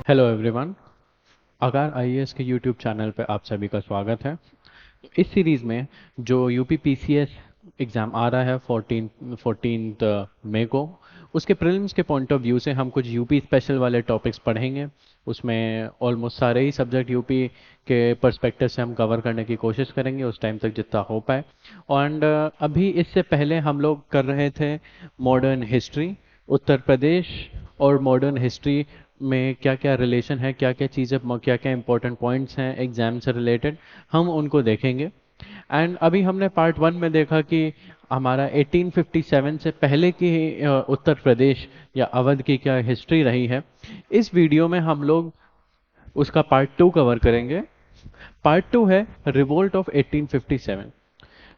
Hello everyone. आगार IAS के YouTube channel पे आप सभी का स्वागत है। इस सीरीज़ में जो यूपी पीसीएस एग्ज़ाम आ रहा है 14 मई को, उसके प्रीलिम्स के पॉइंट ऑफ व्यू से हम कुछ यूपी स्पेशल वाले टॉपिक्स पढ़ेंगे। उसमें ऑलमोस्ट सारे ही सब्जेक्ट यूपी के पर्सपेक्टिव से हम कवर करने की कोशिश करेंगे उस टाइम तक जितना हो पाए। एंड अभी इससे पहले हम लोग कर रहे थे मॉडर्न हिस्ट्री, उत्तर प्रदेश और मॉडर्न हिस्ट्री में क्या क्या रिलेशन है, क्या क्या चीज़ें, क्या क्या इंपॉर्टेंट पॉइंट्स हैं एग्जाम से रिलेटेड, हम उनको देखेंगे। एंड अभी हमने पार्ट वन में देखा कि हमारा 1857 से पहले की उत्तर प्रदेश या अवध की क्या हिस्ट्री रही है। इस वीडियो में हम लोग उसका पार्ट टू कवर करेंगे। पार्ट टू है रिवोल्ट ऑफ 1857।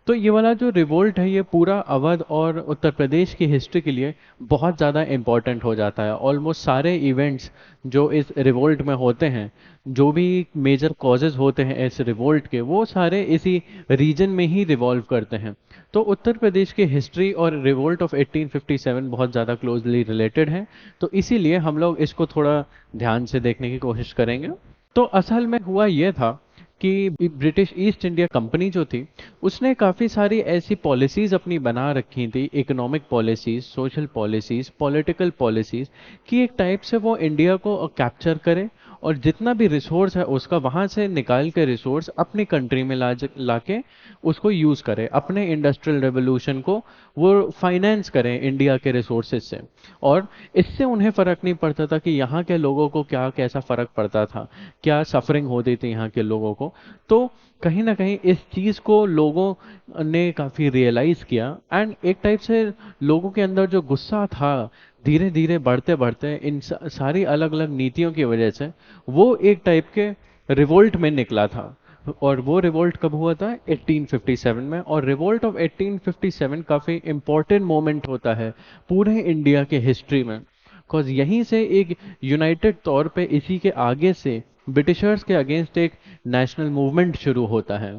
तो ये वाला जो रिवोल्ट है ये पूरा अवध और उत्तर प्रदेश की हिस्ट्री के लिए बहुत ज़्यादा इम्पोर्टेंट हो जाता है। ऑलमोस्ट सारे इवेंट्स जो इस रिवोल्ट में होते हैं, जो भी मेजर कॉजेज होते हैं इस रिवोल्ट के, वो सारे इसी रीजन में ही रिवॉल्व करते हैं। तो उत्तर प्रदेश की हिस्ट्री और रिवोल्ट ऑफ 1857 बहुत ज़्यादा क्लोजली रिलेटेड है। तो इसीलिए हम लोग इसको थोड़ा ध्यान से देखने की कोशिश करेंगे। तो असल में हुआ ये था कि ब्रिटिश ईस्ट इंडिया कंपनी जो थी, उसने काफ़ी सारी ऐसी पॉलिसीज़ अपनी बना रखी थी, economic policies, social policies, political policies, कि एक टाइप से वो इंडिया को कैप्चर करे और जितना भी रिसोर्स है उसका वहाँ से निकाल के रिसोर्स अपनी कंट्री में ला के उसको यूज़ करे, अपने इंडस्ट्रियल रेवोल्यूशन को वो फाइनेंस करें इंडिया के रिसोर्सेज से। और इससे उन्हें फ़र्क नहीं पड़ता था कि यहाँ के लोगों को क्या कैसा फ़र्क पड़ता था, क्या सफरिंग होती थी यहाँ के लोगों को। तो कहीं ना कहीं इस चीज़ को लोगों ने काफ़ी रियलाइज़ किया एंड एक टाइप से लोगों के अंदर जो गुस्सा था धीरे धीरे बढ़ते बढ़ते इन सारी अलग अलग नीतियों की वजह से वो एक टाइप के रिवोल्ट में निकला था। और वो रिवोल्ट कब हुआ था? 1857 में। और रिवोल्ट ऑफ 1857 काफ़ी इम्पोर्टेंट मोमेंट होता है पूरे इंडिया के हिस्ट्री में, बिकॉज यहीं से एक यूनाइटेड तौर पे इसी के आगे से ब्रिटिशर्स के अगेंस्ट एक नेशनल मूवमेंट शुरू होता है।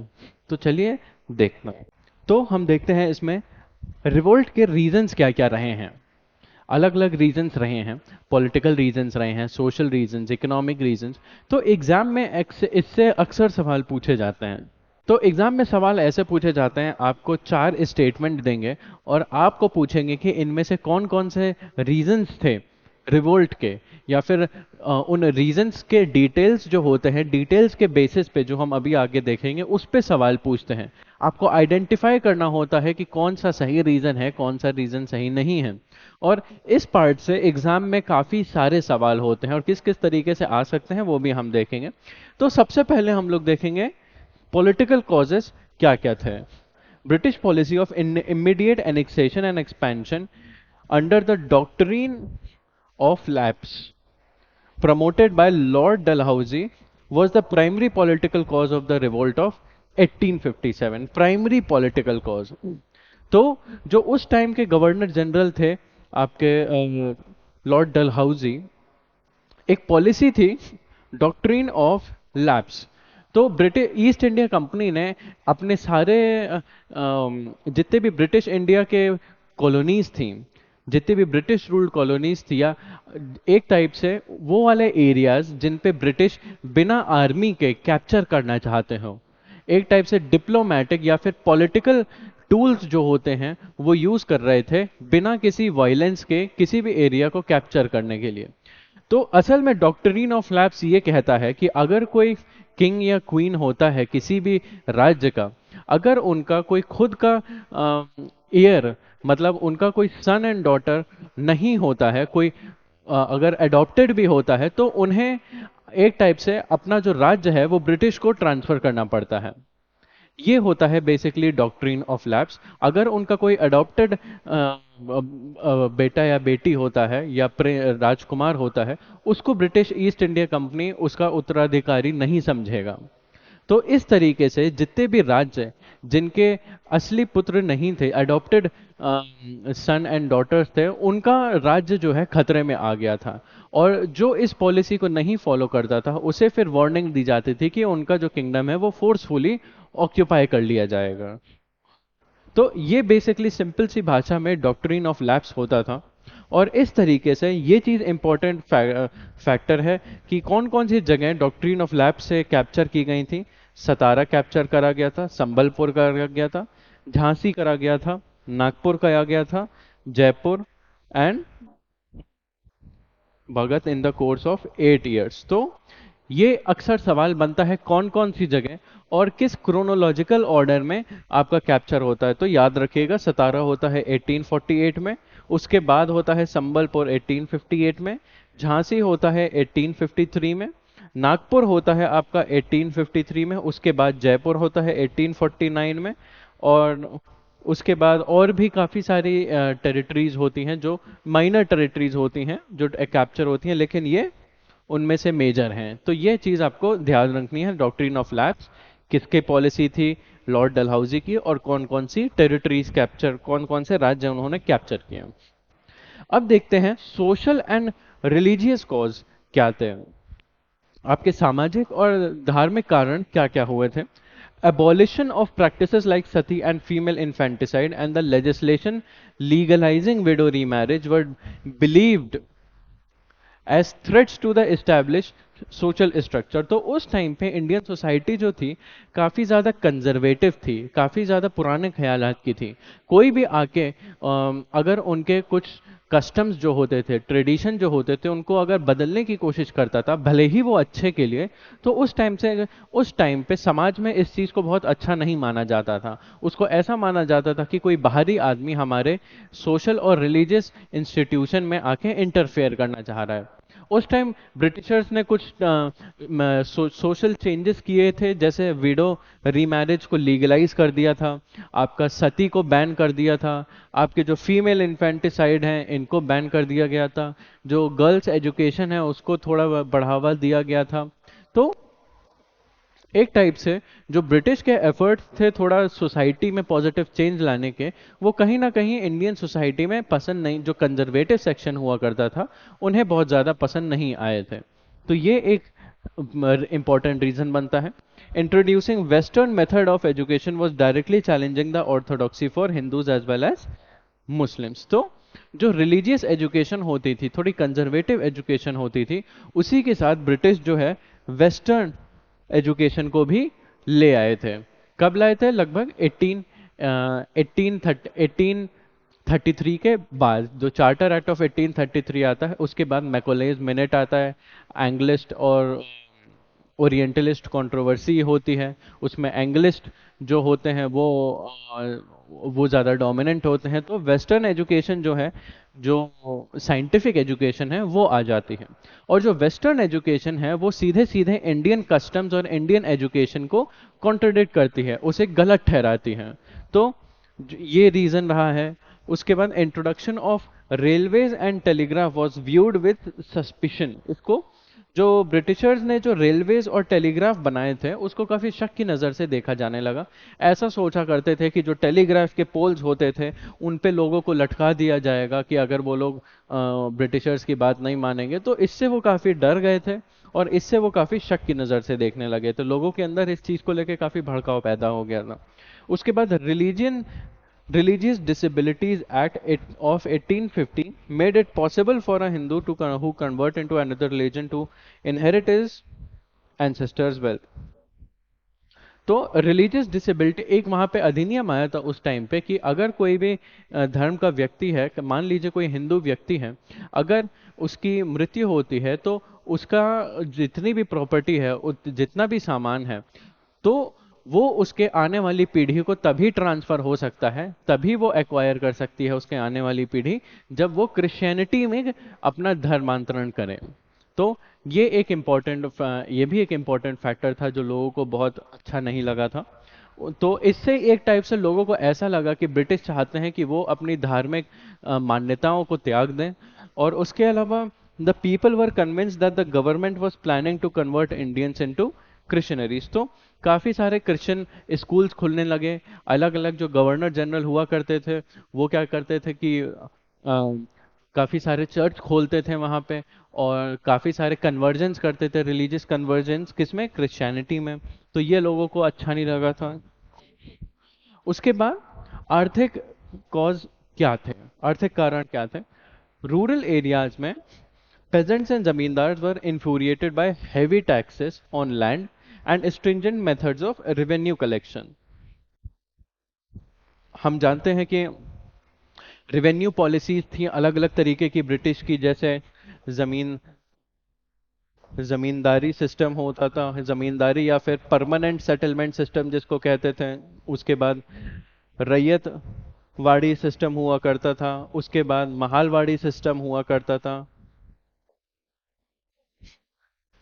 तो चलिए देखना। तो हम देखते हैं इसमें रिवोल्ट के रीजंस क्या क्या रहे हैं। अलग अलग रीजंस रहे हैं, पॉलिटिकल रीजंस रहे हैं, सोशल रीजंस, इकोनॉमिक रीजंस। तो एग्जाम में इससे अक्सर सवाल पूछे जाते हैं। तो एग्जाम में सवाल ऐसे पूछे जाते हैं, आपको चार स्टेटमेंट देंगे और आपको पूछेंगे कि इनमें से कौन कौन से रीजंस थे रिवोल्ट के, या फिर उन रीजंस के डिटेल्स जो होते हैं, डिटेल्स के बेसिस पे जो हम अभी आगे देखेंगे उस पे सवाल पूछते हैं। आपको आइडेंटिफाई करना होता है कि कौन सा सही रीजन है, कौन सा रीजन सही नहीं है। और इस पार्ट से एग्जाम में काफ़ी सारे सवाल होते हैं और किस किस तरीके से आ सकते हैं वो भी हम देखेंगे। तो सबसे पहले हम लोग देखेंगे पॉलिटिकल कॉजेस क्या क्या थे। British policy of immediate annexation and expansion under the doctrine of lapse promoted by Lord Dalhousie was the primary political cause of the revolt of 1857। Primary political cause. तो जो उस टाइम के governor general थे आपके Lord Dalhousie, एक policy थी doctrine of lapse. तो British east India company ने अपने सारे जितने भी ब्रिटिश इंडिया के कॉलोनीज थी, जितने भी ब्रिटिश रूल्ड कॉलोनीज थी, या एक टाइप से वो वाले एरियाज जिन पे ब्रिटिश बिना आर्मी के कैप्चर करना चाहते हो, एक टाइप से डिप्लोमेटिक या फिर पॉलिटिकल टूल्स जो होते हैं वो यूज कर रहे थे बिना किसी वायलेंस के किसी भी एरिया को कैप्चर करने के लिए। तो असल में डॉक्ट्रिन ऑफ लैप्स ये कहता है कि अगर कोई किंग या क्वीन होता है किसी भी राज्य का, अगर उनका कोई खुद का एयर, मतलब उनका कोई सन एंड डॉटर नहीं होता है, कोई अगर अडॉप्टेड भी होता है, तो उन्हें एक टाइप से अपना जो राज्य है वो ब्रिटिश को ट्रांसफर करना पड़ता है। ये होता है बेसिकली डॉक्ट्रिन ऑफ लैप्स। अगर उनका कोई अडॉप्टेड बेटा या बेटी होता है या राजकुमार होता है, उसको ब्रिटिश ईस्ट इंडिया कंपनी उसका उत्तराधिकारी नहीं समझेगा। तो इस तरीके से जितने भी राज्य जिनके असली पुत्र नहीं थे, अडॉप्टेड सन एंड डॉटर्स थे, उनका राज्य जो है खतरे में आ गया था। और जो इस पॉलिसी को नहीं फॉलो करता था उसे फिर वार्निंग दी जाती थी कि उनका जो किंगडम है वो फोर्सफुली ऑक्यूपाई कर लिया जाएगा। तो ये बेसिकली सिंपल सी भाषा में डॉक्ट्रिन ऑफ लैप्स होता था। और इस तरीके से ये चीज़ इंपॉर्टेंट फैक्टर है कि कौन कौन सी जगह डॉक्ट्रिन ऑफ लैप्स से कैप्चर की गई थी। सतारा कैप्चर करा गया था, संबलपुर करा गया था, झांसी करा गया था, नागपुर करा गया था, Jaipur and Bhagat in the course of 8 years। तो ये अक्सर सवाल बनता है कौन कौन सी जगह और किस क्रोनोलॉजिकल ऑर्डर में आपका कैप्चर होता है। तो याद रखिएगा, सतारा होता है 1848 में, उसके बाद होता है संबलपुर 1858 में, झांसी होता है 1853 में, नागपुर होता है आपका 1853 में, उसके बाद जयपुर होता है 1849 में, और उसके बाद और भी काफ़ी सारी टेरिटरीज होती हैं जो माइनर टेरिटरीज होती हैं जो कैप्चर होती हैं, लेकिन ये उनमें से मेजर हैं। तो ये चीज़ आपको ध्यान रखनी है, डॉक्ट्रिन ऑफ लैप्स किसके पॉलिसी थी, लॉर्ड डलहौजी की, और कौन कौन सी टेरिटरीज कैप्चर, कौन कौन से राज्य उन्होंने कैप्चर किए। अब देखते हैं सोशल एंड रिलीजियस कॉज क्या थे, आपके सामाजिक और धार्मिक कारण क्या क्या हुए थे। Abolition of practices like sati and female infanticide and the legislation legalizing widow remarriage were believed as threats to the establish social structure. तो उस टाइम पे इंडियन सोसाइटी जो थी काफ़ी ज़्यादा कंजर्वेटिव थी, काफ़ी ज़्यादा पुराने ख्यालात की थी। कोई भी आके अगर उनके कुछ कस्टम्स जो होते थे, ट्रेडिशन जो होते थे, उनको अगर बदलने की कोशिश करता था, भले ही वो अच्छे के लिए, तो उस टाइम पे समाज में इस चीज़ को बहुत अच्छा नहीं माना जाता था। उसको ऐसा माना जाता था कि कोई बाहरी आदमी हमारे सोशल और रिलीजियस इंस्टीट्यूशन में आके इंटरफेयर करना चाह रहा है। उस टाइम ब्रिटिशर्स ने कुछ सोशल चेंजेस किए थे, जैसे विडो रीमैरिज को लीगलाइज कर दिया था, आपका सती को बैन कर दिया था, आपके जो फीमेल इन्फेंटिसाइड हैं इनको बैन कर दिया गया था, जो गर्ल्स एजुकेशन है उसको थोड़ा बढ़ावा दिया गया था। तो एक टाइप से जो ब्रिटिश के एफर्ट्स थे थोड़ा सोसाइटी में पॉजिटिव चेंज लाने के, वो कहीं ना कहीं इंडियन सोसाइटी में पसंद नहीं, जो कंजर्वेटिव सेक्शन हुआ करता था उन्हें बहुत ज़्यादा पसंद नहीं आए थे। तो ये एक इंपॉर्टेंट रीज़न बनता है। Introducing western method of education was directly challenging the orthodoxy for Hindus as well as Muslims. तो जो रिलीजियस एजुकेशन होती थी, थोड़ी कंजर्वेटिव एजुकेशन होती थी, उसी के साथ ब्रिटिश जो है वेस्टर्न एजुकेशन को भी ले आए थे। कब लाए थे? लगभग 1833 के बाद। जो चार्टर एक्ट ऑफ 1833 आता है उसके बाद मैकोलेज मिनट आता है, एंग्लिस्ट और ओरिएंटलिस्ट कंट्रोवर्सी होती है, उसमें एंग्लिस्ट जो होते हैं वो ज़्यादा डोमिनेंट होते हैं। तो वेस्टर्न एजुकेशन जो है, जो साइंटिफिक एजुकेशन है, वो आ जाती है। और जो वेस्टर्न एजुकेशन है वो सीधे सीधे इंडियन कस्टम्स और इंडियन एजुकेशन को कॉन्ट्रडिक्ट करती है, उसे गलत ठहराती है। तो ये रीज़न रहा है। उसके बाद introduction of railways and telegraph was viewed with suspicion. इसको जो ब्रिटिशर्स ने जो रेलवेज और टेलीग्राफ बनाए थे उसको काफ़ी शक की नज़र से देखा जाने लगा। ऐसा सोचा करते थे कि जो टेलीग्राफ के पोल्स होते थे उन पे लोगों को लटका दिया जाएगा कि अगर वो लोग ब्रिटिशर्स की बात नहीं मानेंगे। तो इससे वो काफ़ी डर गए थे और इससे वो काफ़ी शक की नज़र से देखने लगे। तो लोगों के अंदर इस चीज़ को लेकर काफ़ी भड़काव पैदा हो गया था। उसके बाद Religious Disabilities Act of 1850 made it possible for a Hindu who convert into another religion to inherit his ancestors' wealth। तो रिलीजियस डिसेबिलिटी एक वहाँ पे अधिनियम आया था उस टाइम पे कि अगर कोई भी धर्म का व्यक्ति है, मान लीजिए कोई हिंदू व्यक्ति है, अगर उसकी मृत्यु होती है तो उसका जितनी भी प्रॉपर्टी है, जितना भी सामान है, तो वो उसके आने वाली पीढ़ी को तभी ट्रांसफर हो सकता है, तभी वो एक्वायर कर सकती है उसके आने वाली पीढ़ी, जब वो क्रिश्चियनिटी में अपना धर्मांतरण करें। तो ये भी एक इम्पॉर्टेंट फैक्टर था जो लोगों को बहुत अच्छा नहीं लगा था। तो इससे एक टाइप से लोगों को ऐसा लगा कि ब्रिटिश चाहते हैं कि वो अपनी धार्मिक मान्यताओं को त्याग दें। और उसके अलावा the people were convinced that the government was planning to convert Indians into क्रिश्चियनरीज। तो काफ़ी सारे क्रिश्चियन स्कूल्स खुलने लगे। अलग अलग जो गवर्नर जनरल हुआ करते थे वो क्या करते थे कि काफ़ी सारे चर्च खोलते थे वहाँ पे, और काफ़ी सारे कन्वर्जेंस करते थे, रिलीजियस कन्वर्जेंस, किसमें? क्रिश्चियनिटी में। तो ये लोगों को अच्छा नहीं लगा था। उसके बाद आर्थिक कॉज क्या थे, आर्थिक कारण क्या थे? रूरल एरियाज में peasants and zamindars were infuriated by heavy taxes on land and stringent methods of revenue collection. हम जानते हैं कि रेवेन्यू पॉलिसीज थी अलग अलग तरीके की ब्रिटिश की, जैसे जमीन जमींदारी सिस्टम होता था, जमींदारी या फिर परमानेंट सेटलमेंट सिस्टम जिसको कहते थे। उसके बाद रैयत वाड़ी सिस्टम हुआ करता था, उसके बाद महालवाड़ी सिस्टम हुआ करता था।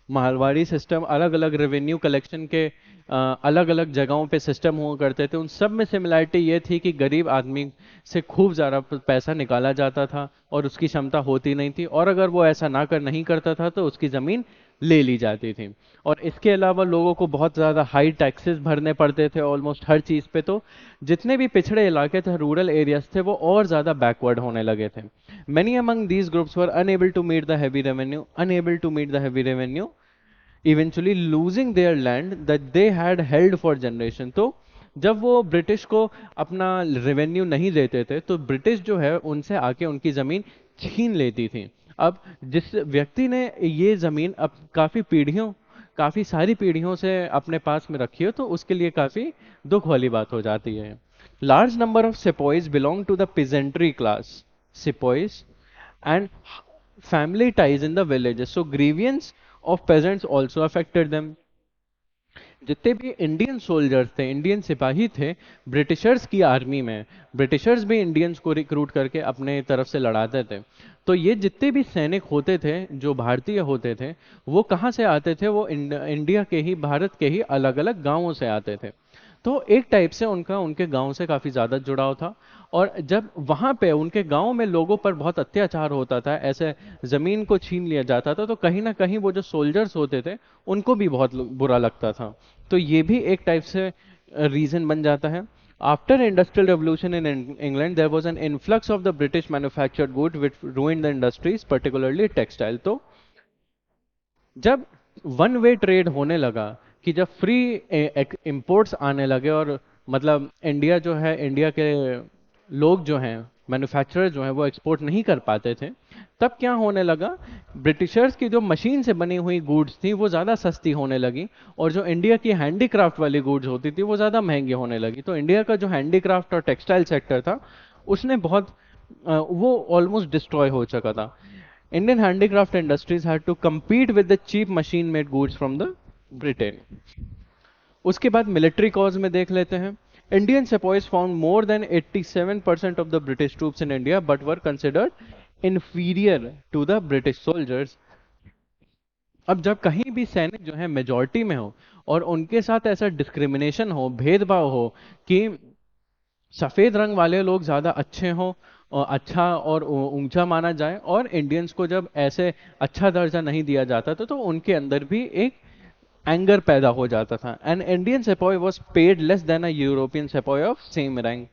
मारवाड़ी सिस्टम अलग अलग रेवेन्यू कलेक्शन के अलग अलग जगहों पे सिस्टम हुआ करते थे। उन सब में सिमिलरिटी ये थी कि गरीब आदमी से खूब ज़्यादा पैसा निकाला जाता था और उसकी क्षमता होती नहीं थी, और अगर वो ऐसा नहीं करता था तो उसकी ज़मीन ले ली जाती थी। और इसके अलावा लोगों को बहुत ज़्यादा हाई टैक्सेस भरने पड़ते थे ऑलमोस्ट हर चीज़ पे। तो जितने भी पिछड़े इलाके थे, रूरल एरियाज थे, वो और ज़्यादा बैकवर्ड होने लगे थे। Many among these groups were unable to meet the heavy revenue, eventually losing their land that they had held for generation. तो जब वो ब्रिटिश को अपना रेवेन्यू नहीं देते थे तो ब्रिटिश जो है उनसे आके उनकी ज़मीन छीन लेती थी। अब जिस व्यक्ति ने ये ज़मीन अब काफ़ी सारी पीढ़ियों से अपने पास में रखी हो तो उसके लिए काफ़ी दुख वाली बात हो जाती है। Large number of sepoys belong to the peasantry class, sepoys and family ties in the villages, so grievance of peasants also affected them. जितने भी इंडियन सोल्जर्स थे, इंडियन सिपाही थे ब्रिटिशर्स की आर्मी में, ब्रिटिशर्स भी इंडियंस को रिक्रूट करके अपने तरफ से लड़ाते थे। तो ये जितने भी सैनिक होते थे जो भारतीय होते थे, वो कहाँ से आते थे? वो इंडिया के ही, भारत के ही अलग अलग गांवों से आते थे। तो एक टाइप से उनका उनके गांव से काफ़ी ज़्यादा जुड़ाव था। और जब वहाँ पे उनके गांव में लोगों पर बहुत अत्याचार होता था, ऐसे ज़मीन को छीन लिया जाता था, तो कहीं ना कहीं वो जो सोल्जर्स होते थे उनको भी बहुत बुरा लगता था। तो ये भी एक टाइप से रीज़न बन जाता है। After industrial revolution in England there was an influx of the British manufactured good which ruined the industries, particularly textile. तो जब वन वे ट्रेड होने लगा, कि जब फ्री इंपोर्ट्स आने लगे और मतलब इंडिया जो है, इंडिया के लोग जो हैं, मैन्युफैक्चरर जो हैं, वो एक्सपोर्ट नहीं कर पाते थे, तब क्या होने लगा? ब्रिटिशर्स की जो मशीन से बनी हुई गुड्स थी वो ज़्यादा सस्ती होने लगी, और जो इंडिया की हैंडीक्राफ्ट वाली गुड्स होती थी वो ज़्यादा महंगी होने लगी। तो इंडिया का जो हैंडीक्राफ्ट और टेक्सटाइल सेक्टर था उसने बहुत वो ऑलमोस्ट डिस्ट्रॉय हो चुका था। Indian handicraft industries had to compete with the cheap machine made goods from the Britain. उसके बाद मिलिट्री कॉज में देख लेते हैं। Indian sepoys found more than 87% of the British troops in India but were considered inferior to the British soldiers. अब जब कहीं भी सैनिक जो है मेजॉरिटी में हो और उनके साथ ऐसा डिस्क्रिमिनेशन हो, भेदभाव हो कि सफ़ेद रंग वाले लोग ज़्यादा अच्छे हों और अच्छा और ऊंचा माना जाए, और इंडियंस को जब ऐसे अच्छा दर्जा नहीं दिया जाता था तो उनके अंदर भी एक एंगर पैदा हो जाता था। And Indian sepoy was paid less than a European sepoy of same rank.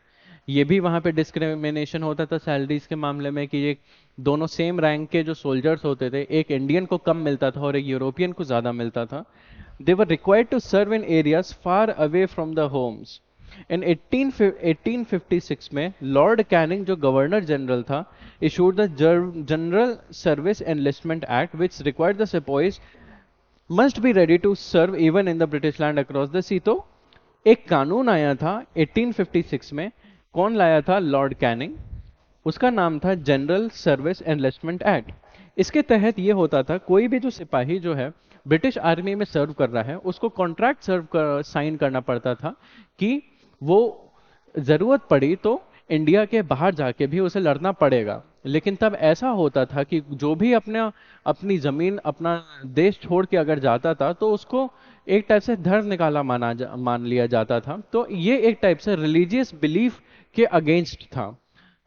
ये भी वहाँ पे डिस्क्रिमिनेशन होता था सैलरीज के मामले में, कि ये दोनों सेम रैंक के जो सोल्जर्स होते थे, एक इंडियन को कम मिलता था और एक यूरोपियन को ज़्यादा मिलता था। They were required to serve in areas far away from the homes. In 1856 में लॉर्ड कैनिंग जो गवर्नर जनरल था, issued the general service enlistment act which required the sepoys must be ready to serve even in the British land across the sea. तो एक कानून आया था 1856 में। कौन लाया था? Lord Canning. उसका नाम था जनरल सर्विस एनलिस्टमेंट एक्ट। इसके तहत ये होता था, कोई भी जो सिपाही जो है ब्रिटिश आर्मी में सर्व कर रहा है उसको कॉन्ट्रैक्ट साइन करना पड़ता था कि वो ज़रूरत पड़ी तो इंडिया के बाहर जाके भी उसे लड़ना पड़ेगा। लेकिन तब ऐसा होता था कि जो भी अपनी ज़मीन, अपना देश छोड़ के अगर जाता था तो उसको एक टाइप से धर्म निकाला मान लिया जाता था। तो ये एक टाइप से रिलीजियस बिलीफ के अगेंस्ट था।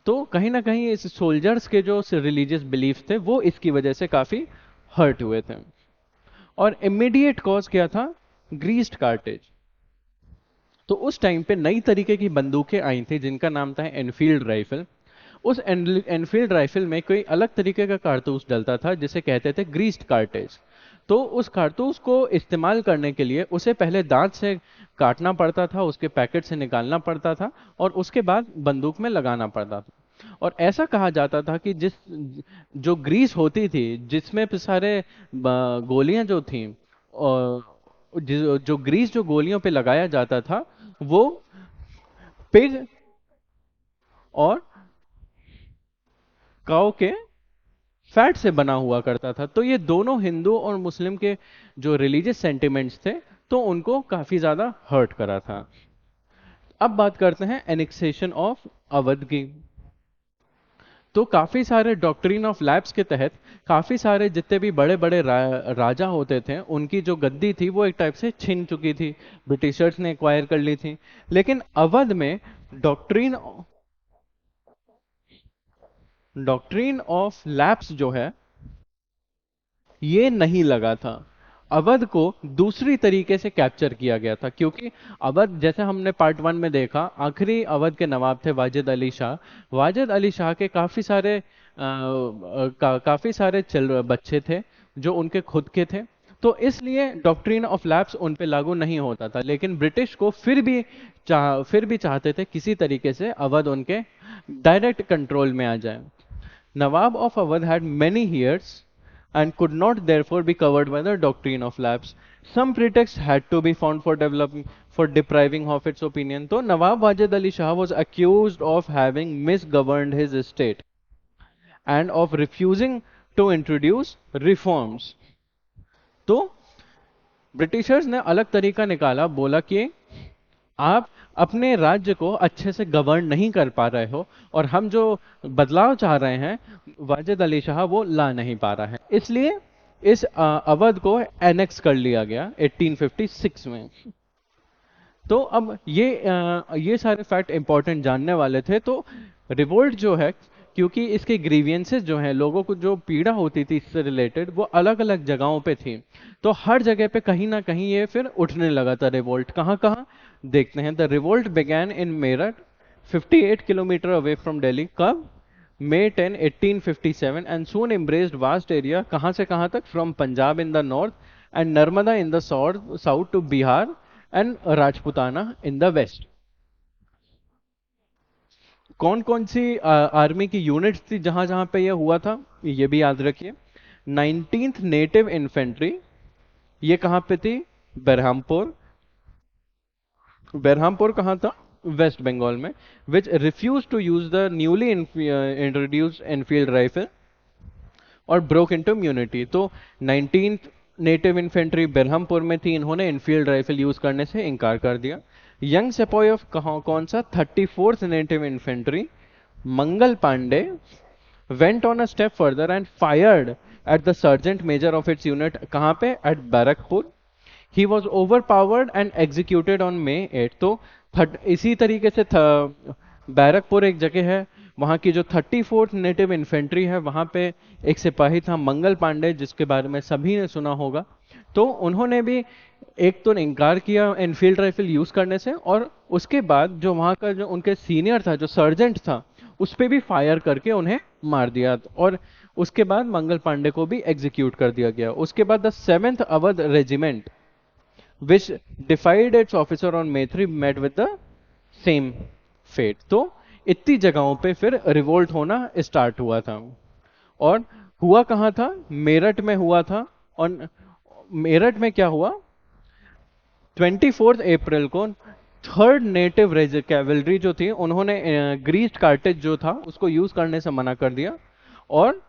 तो कहीं ना कहीं इस सोल्जर्स के जो रिलीजियस बिलीफ थे वो इसकी वजह से काफ़ी हर्ट हुए थे। और इमीडिएट कॉज क्या था? Greased cartridge. तो उस टाइम पे नई तरीके की बंदूकें आई थी जिनका नाम था एनफील्ड राइफल। उस एनफील्ड राइफल में कोई अलग तरीके का कारतूस डलता था जिसे कहते थे ग्रीस्ड कार्टेज। तो उस कारतूस को इस्तेमाल करने के लिए उसे पहले दांत से काटना पड़ता था, उसके पैकेट से निकालना पड़ता था और उसके बाद बंदूक में लगाना पड़ता था। और ऐसा कहा जाता था कि जिस जो ग्रीस होती थी जिसमें पे सारे गोलियां जो थी, और जो ग्रीस जो गोलियों पे लगाया जाता था वो पिग और काऊ के फैट से बना हुआ करता था। तो ये दोनों हिंदू और मुस्लिम के जो रिलीजियस सेंटिमेंट्स थे तो उनको काफी ज्यादा हर्ट करा था। अब बात करते हैं एनेक्सेशन ऑफ अवध की। तो काफी सारे डॉक्ट्रिन ऑफ लैप्स के तहत काफी सारे जितने भी बड़े बड़े राजा होते थे उनकी जो गद्दी थी वो एक टाइप से छिन चुकी थी, ब्रिटिशर्स ने एक्वायर कर ली थी। लेकिन अवध में डॉक्ट्रिन डॉक्ट्रिन ऑफ लैप्स जो है ये नहीं लगा था। अवध को दूसरी तरीके से कैप्चर किया गया था, क्योंकि अवध जैसे हमने पार्ट वन में देखा आखिरी अवध के नवाब थे वाजिद अली शाह। वाजिद अली शाह के काफी सारे काफी सारे बच्चे थे जो उनके खुद के थे। तो इसलिए डॉक्ट्रिन ऑफ लैप्स उन पे लागू नहीं होता था। लेकिन ब्रिटिश को फिर भी चाहते थे किसी तरीके से अवध उनके डायरेक्ट कंट्रोल में आ जाए। Nawab of Awadh had many heirs and could not therefore be covered by the doctrine of lapse. Some pretext had to be found for developing for depriving of its opinion. तो Nawab Wajid Ali Shah was accused of having misgoverned his estate and of refusing to introduce reforms. तो Britishers ने अलग तरीका निकाला, बोला कि आप अपने राज्य को अच्छे से गवर्न नहीं कर पा रहे हो और हम जो बदलाव चाह रहे हैं वाजिद अली शाह वो ला नहीं पा रहा है, इसलिए इस अवध को एनेक्स कर लिया गया 1856 में। तो अब ये सारे फैक्ट इंपॉर्टेंट जानने वाले थे। तो रिवोल्ट जो है, क्योंकि इसके ग्रीवियंसेस जो हैं, लोगों को जो पीड़ा होती थी इससे रिलेटेड, वो अलग अलग जगहों पे थी। तो हर जगह पे कहीं ना कहीं ये फिर उठने लगा था रिवोल्ट। कहाँ कहाँ देखते हैं। The revolt began in Meerut 58 kilometre away from Delhi. कब? May 10, 1857 and soon embraced vast area। कहाँ से कहाँ तक? From Punjab in the north and Narmada in the south to Bihar and Rajputana in the west. कौन कौन सी आर्मी की यूनिट्स थी जहां जहां पे ये हुआ था, ये भी याद रखिए। 19th नेटिव इन्फेंट्री, ये कहां पे थी? बेरहामपुर। बेरहामपुर कहां था? वेस्ट बंगाल में। Which refuse to use the newly introduced Enfield rifle और ब्रोक इनटू इम्यूनिटी। तो 19th नेटिव इन्फेंट्री बेरहामपुर में थी, इन्होंने इनफील्ड राइफल यूज करने से इनकार कर दिया। यंग सेपॉय ऑफ कौन सा? 34th native infantry Mangal Pandey went on a step further and fired at the sergeant major of its unit. कहां पे? At Barrackpore. He was overpowered and executed on May 8। तो इसी तरीके से बैरकपुर एक जगह है, वहां की जो 34th नेटिव इन्फेंट्री है वहां पे एक सिपाही था मंगल पांडे, जिसके बारे में सभी ने सुना होगा। तो उन्होंने भी एक तो इनकार किया एनफील्ड राइफल यूज करने से, और उसके बाद जो वहां का जो उनके सीनियर था, जो सर्जेंट था, उस पर भी फायर करके उन्हें मार दिया। और उसके बाद मंगल पांडे को भी एग्जीक्यूट कर दिया गया। उसके बाद the 7th Awadh regiment which defied its officer on May 3 met with the same fate। तो इतनी जगहों पे फिर रिवोल्ट होना स्टार्ट हुआ था। और हुआ कहां था? मेरठ में हुआ था। और मेरठ में क्या हुआ? 24 अप्रैल को 3rd नेटिव कैवलरी जो थी उन्होंने ग्रीस्ड कार्टेज जो था उसको यूज करने से मना कर दिया, और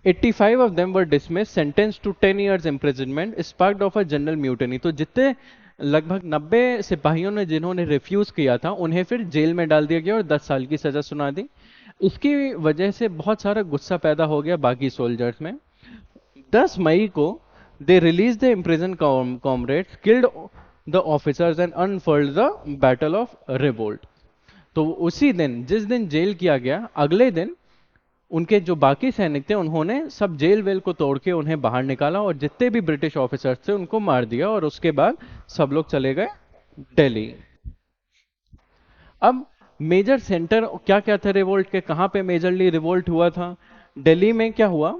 85 of them were dismissed, sentenced to 10 years imprisonment, sparked of a general mutiny। तो जितने लगभग 90 सिपाहियों ने जिन्होंने रिफ्यूज किया था उन्हें फिर जेल में डाल दिया गया और 10 साल की सजा सुना दी। इसकी वजह से बहुत सारा गुस्सा पैदा हो गया बाकी सोल्जर्स में। 10 मई को they release the imprison comrades, killed the officers and unfurled the battle of revolt. तो उसी दिन, जिस दिन जेल किया गया, अगले दिन उनके जो बाकी सैनिक थे उन्होंने सब जेल वेल को तोड़ के उन्हें बाहर निकाला और जितने भी ब्रिटिश ऑफिसर्स थे उनको मार दिया, और उसके बाद सब लोग चले गए दिल्ली। अब मेजर सेंटर क्या क्या थे रिवोल्ट के, कहां पे मेजरली रिवोल्ट हुआ था? दिल्ली में क्या हुआ?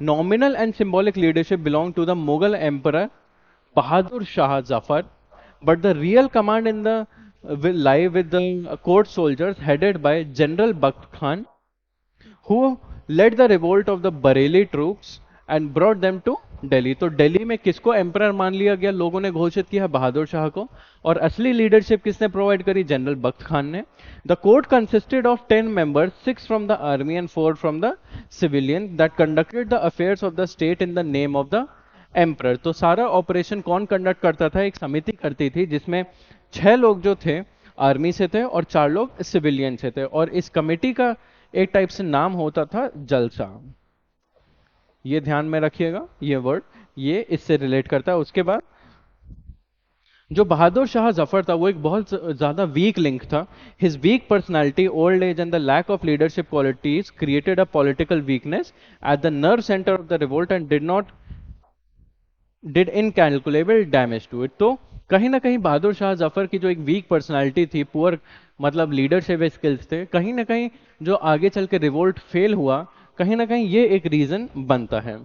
Nominal and symbolic leadership belong to the Mughal emperor Bahadur Shah Zafar, but the real command in the will lie with the court soldiers headed by General Bakht Khan, who led the revolt of the Bareilly troops and brought them to Delhi. तो दिल्ली में किसको emperor मान लिया गया, लोगों ने घोषित किया बहादुर शाह को, और असली लीडरशिप किसने प्रोवाइड करी, जनरल बख्त खान ने। The court consisted of 10 members, 6 from the army and 4 from the civilian, that conducted the affairs of the state in the name of the emperor. तो सारा ऑपरेशन कौन कंडक्ट करता था, एक समिति करती थी जिसमें 6 लोग जो थे आर्मी से थे और 4 लोग सिविलियन से थे, और इस कमेटी का एक टाइप से नाम होता था जलसा। ये ध्यान में रखिएगा, ये वर्ड ये इससे रिलेट करता है। उसके बाद जो बहादुर शाह जफर था वो एक बहुत ज्यादा वीक लिंक था। His weak personality, old age and the lack of leadership qualities created a political weakness at the nerve centre of the revolt and did incalculable damage to it. तो कहीं ना कहीं बहादुर शाह जफर की जो एक वीक पर्सनालिटी थी, poor मतलब leadership skills थे, कहीं ना कहीं जो आगे चल के रिवोल्ट फेल हुआ, कहीं ना कहीं ये एक रीजन बनता है।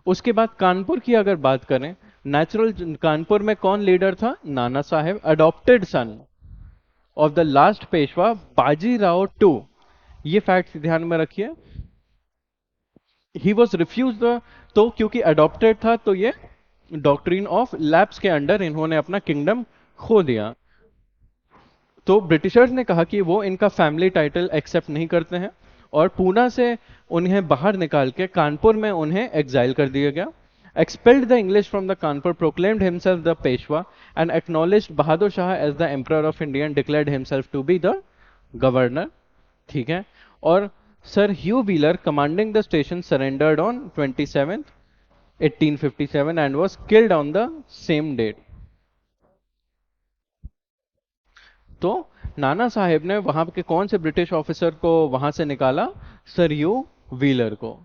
उसके बाद कानपुर की अगर बात करें, नेचुरल कानपुर में कौन लीडर था, Nana Sahib, adopted son of the last Peshwa Bajirao two. ये फैक्ट ध्यान में रखिए। ही वॉज रिफ्यूज द, तो क्योंकि अडॉप्टेड था तो ये डॉक्ट्रिन ऑफ लैप्स के अंडर इन्होंने अपना किंगडम खो दिया। तो ब्रिटिशर्स ने कहा कि वो इनका फैमिली टाइटल एक्सेप्ट नहीं करते हैं, और पूना से उन्हें बाहर निकाल के कानपुर में उन्हें एग्जाइल कर दिया गया। Expelled the English from the Kanpur, proclaimed himself the Peshwa and acknowledged Bahadur Shah as the emperor of India and declared himself to be the governor. ठीक है, और sir Hugh Wheeler commanding the station surrendered on 27th 1857 and was killed on the same date। तो नाना साहेब ने वहां के कौन से British officer को वहां से निकाला, सर ह्यू व्हीलर को।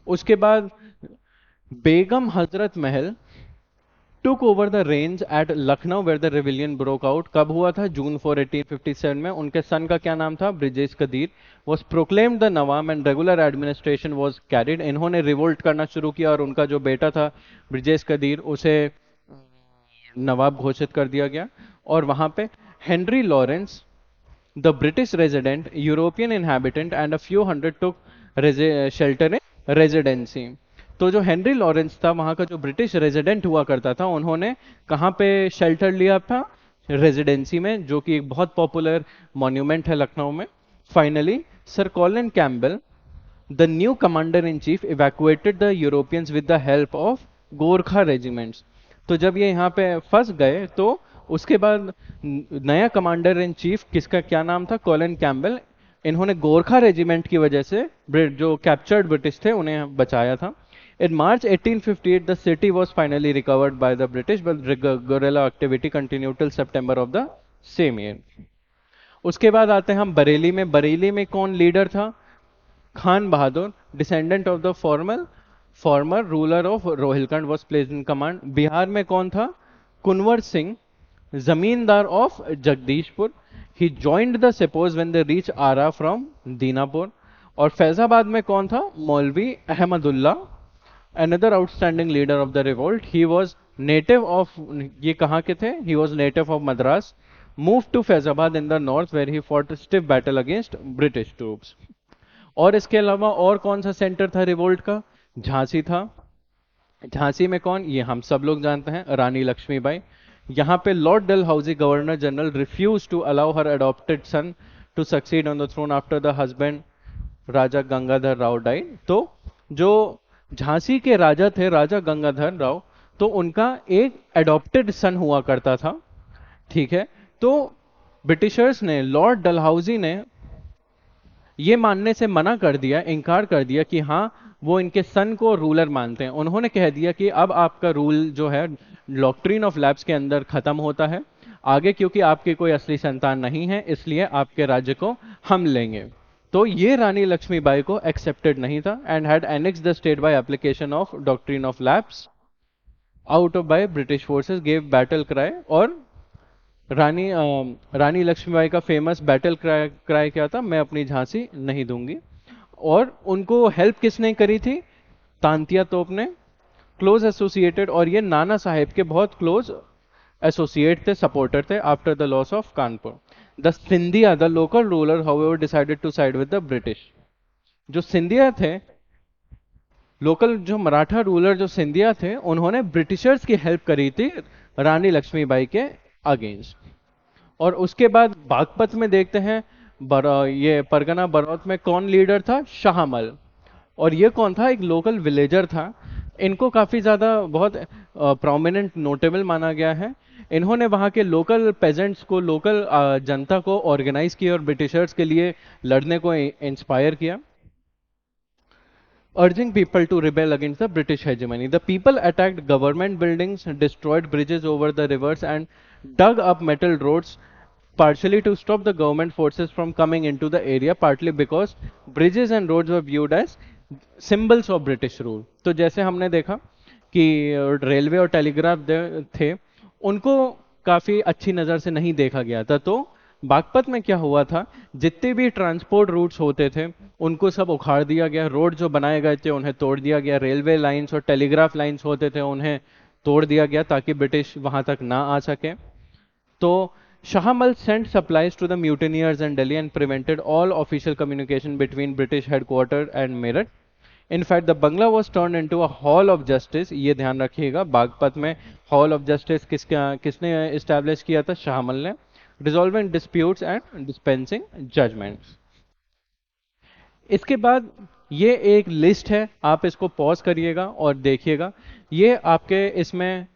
उसके बाद Begum Hazrat Mahal took over the reins at Lucknow where the rebellion broke out। कब हुआ था, जून 4 1857 में। उनके सन का क्या नाम था, Brijesh Qadir. was proclaimed the nawab and regular administration was carried। इन्होंने रिवोल्ट करना शुरू किया और उनका जो बेटा था ब्रिजेश कदीर उसे नवाब घोषित कर दिया गया। और वहां पे Henry Lawrence the British resident, European inhabitant and a few hundred took shelter in residency. तो जो हेनरी लॉरेंस था वहां का जो ब्रिटिश रेजिडेंट हुआ करता था, उन्होंने कहां पे शेल्टर लिया था, रेजिडेंसी में, जो कि एक बहुत पॉपुलर मॉन्यूमेंट है लखनऊ में। Finally sir Colin Campbell the new commander in chief evacuated the Europeans with the help of Gorkha regiments. तो जब ये यहाँ पे फंस गए तो उसके बाद नया कमांडर इन चीफ किसका क्या नाम था, कॉलिन कैम्बल। इन्होंने गोरखा रेजिमेंट की वजह से जो कैप्चर्ड ब्रिटिश थे उन्हें बचाया था। In March 1858, the city was finally recovered by the British, but guerrilla activity continued till September of the same year। उसके बाद आते हैं हम बरेली में। बरेली में कौन लीडर था, Khan Bahadur, descendant of the former ruler of Rohilkhand, was placed in command। Bihar में कौन था, Kunwar Singh, zamindar of Jagdishpur. He joined the sepoys when they reached Arrah from Dinapur. और फैजाबाद में कौन था, मौलवी Ahmadullah, another outstanding leader of the revolt। He was native of, ये कहाँ के थे, he was native of Madras, moved to Faizabad in the north where he fought a stiff battle against British troops। और इसके अलावा और कौन सा सेंटर था रिवोल्ट का, झांसी था। झांसी में कौन, ये हम सब लोग जानते हैं, रानी लक्ष्मीबाई। यहाँ पे lord Dalhousie governor general refuse to allow her adopted son to succeed on the throne after the husband Raja Gangadhar Rao died. तो जो झांसी के राजा थे, राजा गंगाधर राव, तो उनका एक एडॉप्टेड सन हुआ करता था। ठीक है, तो ब्रिटिशर्स ने, लॉर्ड डलहौजी ने ये मानने से मना कर दिया, इनकार कर दिया कि हाँ वो इनके सन को रूलर मानते हैं। उन्होंने कह दिया कि अब आपका रूल जो है डॉक्ट्रिन ऑफ लैप्स के अंदर खत्म होता है आगे, क्योंकि आपकी कोई असली संतान नहीं है, इसलिए आपके राज्य को हम लेंगे। तो ये रानी लक्ष्मीबाई को एक्सेप्टेड नहीं था and had annex the state by application of doctrine of lapse out of by British forces, gave battle cry. और रानी लक्ष्मीबाई का फेमस बैटल क्राई क्या था, मैं अपनी झांसी नहीं दूंगी। और उनको हेल्प किसने करी थी, तांतिया तोप ने, क्लोज एसोसिएटेड। और ये नाना साहेब के बहुत क्लोज एसोसिएट थे, सपोर्टर थे after the loss of Kanpur. The Scindia the local ruler however decided to side with the British. जो सिंधिया थे, लोकल जो मराठा रूलर जो सिंधिया थे, उन्होंने ब्रिटिशर्स की हेल्प करी थी रानी लक्ष्मीबाई के अगेंस्ट। और उसके बाद बागपत में देखते हैं, ये परगना बरौत में कौन लीडर था? शाहमल। और ये कौन था? एक लोकल विलेजर था। इनको काफी ज्यादा बहुत प्रोमिनेंट नोटेबल माना गया है। इन्होंने वहाँ के लोकल पेजेंट्स को, लोकल जनता को ऑर्गेनाइज किया और ब्रिटिशर्स के लिए लड़ने को इंस्पायर किया। Urging people to rebel against the British hegemony. The people attacked government buildings, destroyed bridges over the rivers, and dug up metal roads, partially to stop the government forces from coming into the area, partly because bridges and roads were viewed as symbols of British rule. तो जैसे हमने देखा कि railway और telegraph थे, उनको काफी अच्छी नजर से नहीं देखा गया था। तो बागपत में क्या हुआ था, जितने भी ट्रांसपोर्ट रूट्स होते थे उनको सब उखाड़ दिया गया, रोड जो बनाए गए थे उन्हें तोड़ दिया गया, रेलवे लाइंस और टेलीग्राफ लाइंस होते थे उन्हें तोड़ दिया गया ताकि ब्रिटिश वहां तक ना आ सके। तो Shahamal sent supplies to the mutineers in Delhi and prevented all official communication between British headquarters and Meerut. In fact, the Bangla was turned into a hall of justice. ये ध्यान रखिएगा, बागपत में हॉल ऑफ जस्टिस किसने establish किया था? शाहमल ने। Resolving disputes and dispensing judgments. इसके बाद ये एक लिस्ट है, आप इसको पॉज करिएगा और देखिएगा। ये आपके इसमें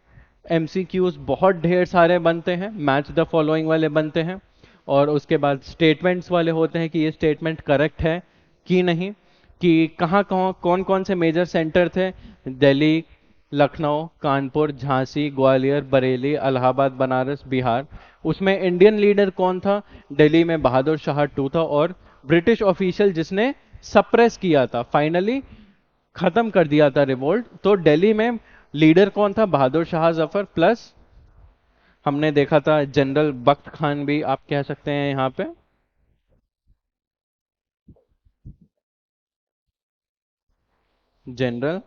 MCQs बहुत ढेर सारे बनते हैं, मैच द फॉलोइंग वाले बनते हैं, और उसके बाद स्टेटमेंट्स वाले होते हैं कि ये स्टेटमेंट करेक्ट है कि नहीं, कि कहाँ कहाँ कौन कौन से मेजर सेंटर थे, दिल्ली, लखनऊ, कानपुर, झांसी, ग्वालियर, बरेली, इलाहाबाद, बनारस, बिहार। उसमें इंडियन लीडर कौन था? दिल्ली में बहादुर शाह टू था, और ब्रिटिश ऑफिशियल जिसने सप्रेस किया था, फाइनली खत्म कर दिया था रिवोल्ट। तो दिल्ली में लीडर कौन था? बहादुर शाह जफर, प्लस हमने देखा था जनरल बख्त खान भी आप कह सकते हैं यहाँ पे। जनरल,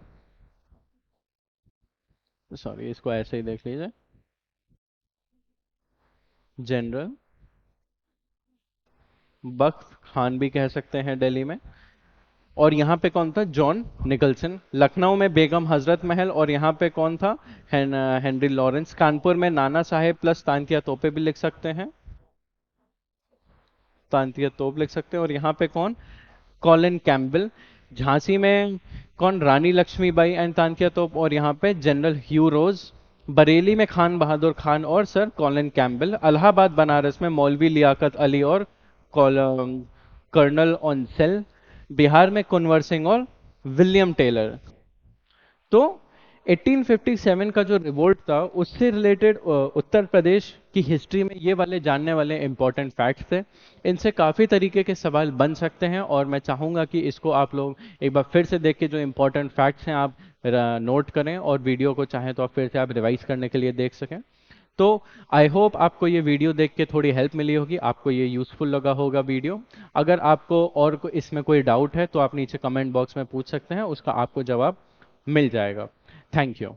सॉरी इसको ऐसे ही देख लीजिए, जनरल बख्त खान भी कह सकते हैं दिल्ली में। और यहाँ पे कौन था? John Nicholson. लखनऊ में बेगम हजरत महल, और यहाँ पे कौन था? Henry Lawrence. कानपुर में नाना साहेब प्लस तांतिया तोपे भी लिख सकते हैं, तांतिया तोप लिख सकते हैं। और यहाँ पे कौन? Colin Campbell. झांसी में कौन? रानी लक्ष्मीबाई एंड तांतिया तोप, और यहाँ पे जनरल ह्यू रोज। बरेली में खान बहादुर खान और sir Colin Campbell. Allahabad Banaras में मौलवी लियाकत अली और कर्नल ऑनसेल। बिहार में कुंवर सिंह और विलियम टेलर। तो 1857 का जो रिवोल्ट था उससे रिलेटेड उत्तर प्रदेश की हिस्ट्री में ये वाले जानने वाले इंपॉर्टेंट फैक्ट्स थे। इनसे काफ़ी तरीके के सवाल बन सकते हैं, और मैं चाहूँगा कि इसको आप लोग एक बार फिर से देख के जो इंपॉर्टेंट फैक्ट्स हैं आप नोट करें, और वीडियो को चाहें तो आप फिर से आप रिवाइज करने के लिए देख सकें। तो आई होप आपको ये वीडियो देख के थोड़ी हेल्प मिली होगी, आपको ये यूज़फुल लगा होगा वीडियो। अगर आपको और इसमें कोई डाउट है तो आप नीचे कमेंट बॉक्स में पूछ सकते हैं, उसका आपको जवाब मिल जाएगा। Thank you.